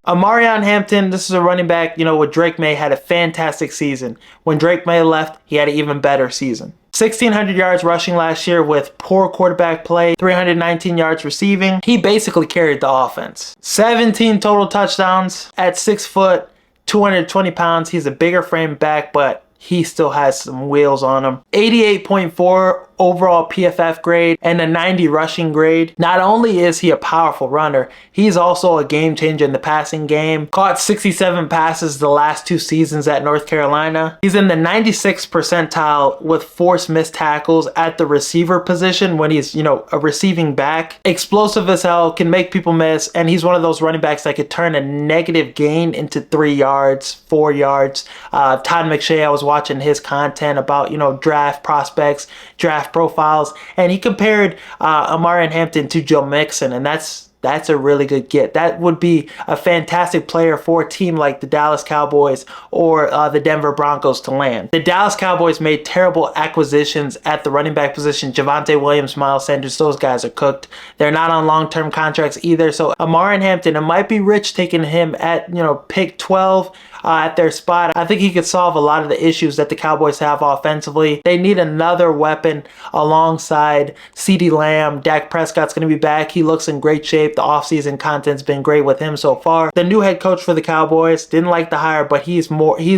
Omarion Hampton, this is a running back, with Drake May had a fantastic season. When Drake May left, he had an even better season. 1,600 yards rushing last year with poor quarterback play, 319 yards receiving. He basically carried the offense. 17 total touchdowns at 6 foot, 220 pounds. He's a bigger frame back, but he still has some wheels on him. 88.4 overall PFF grade and a 90 rushing grade. Not only is he a powerful runner, he's also a game changer in the passing game. Caught 67 passes the last 2 seasons at North Carolina. He's in the 96th percentile with forced missed tackles at the receiver position when he's, a receiving back. Explosive as hell, can make people miss, and he's one of those running backs that could turn a negative gain into 3 yards, 4 yards. Todd McShay, I was watching his content about, draft prospects, draft profiles, and he compared Omarion Hampton to Joe Mixon, and that's a really good get. That would be a fantastic player for a team like the Dallas Cowboys or the Denver Broncos to land. The Dallas Cowboys made terrible acquisitions at the running back position. Javonte Williams, Miles Sanders, those guys are cooked. They're not on long-term contracts either. So Omarion Hampton, it might be rich taking him at, pick 12 at their spot. I think he could solve a lot of the issues that the Cowboys have offensively. They need another weapon alongside CeeDee Lamb. Dak Prescott's going to be back. He looks in great shape. The offseason content's been great with him so far. The new head coach for the Cowboys didn't like the hire, but he's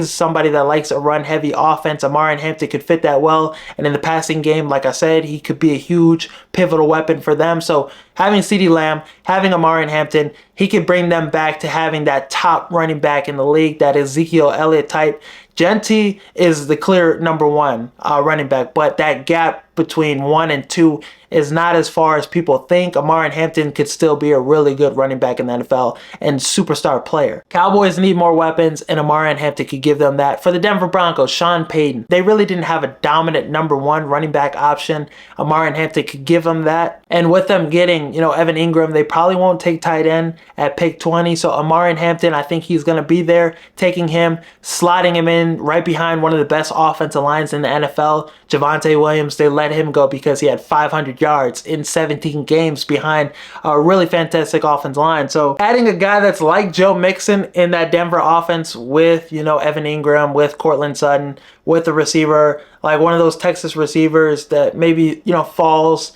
somebody that likes a run-heavy offense. Omarion Hampton could fit that well, and in the passing game, like I said, he could be a huge pivotal weapon for them. So having CeeDee Lamb, having Omarion Hampton, he could bring them back to having that top running back in the league, that Ezekiel Elliott type. Jeanty is the clear number 1 running back, but that gap between 1 and 2 is not as far as people think. Omarion Hampton could still be a really good running back in the NFL and superstar player. Cowboys need more weapons, and Omarion Hampton could give them that. For the Denver Broncos, Sean Payton, they really didn't have a dominant number 1 running back option. Omarion Hampton could give them that. And with them getting, Evan Ingram, they probably won't take tight end at pick 20. So Omarion Hampton, I think he's going to be there, taking him, slotting him in right behind one of the best offensive lines in the NFL. Javonte Williams, they let him go because he had 500 yards in 17 games behind a really fantastic offensive line. So adding a guy that's like Joe Mixon in that Denver offense with, Evan Ingram, with Cortland Sutton, with a receiver, like one of those Texas receivers that maybe, falls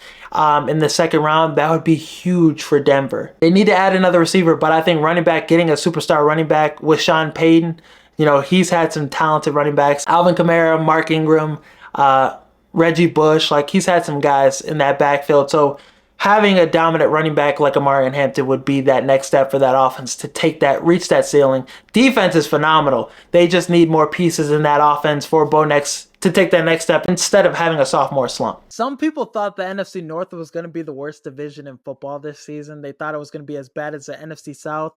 in the second round, that would be huge for Denver. They need to add another receiver, but I think running back, getting a superstar running back with Sean Payton, he's had some talented running backs. Alvin Kamara, Mark Ingram, Reggie Bush, he's had some guys in that backfield. So having a dominant running back like Omarion Hampton would be that next step for that offense to reach that ceiling. Defense is phenomenal. They just need more pieces in that offense for Bo Nix to take that next step instead of having a sophomore slump. Some people thought the NFC North was going to be the worst division in football this season. They thought it was going to be as bad as the NFC South.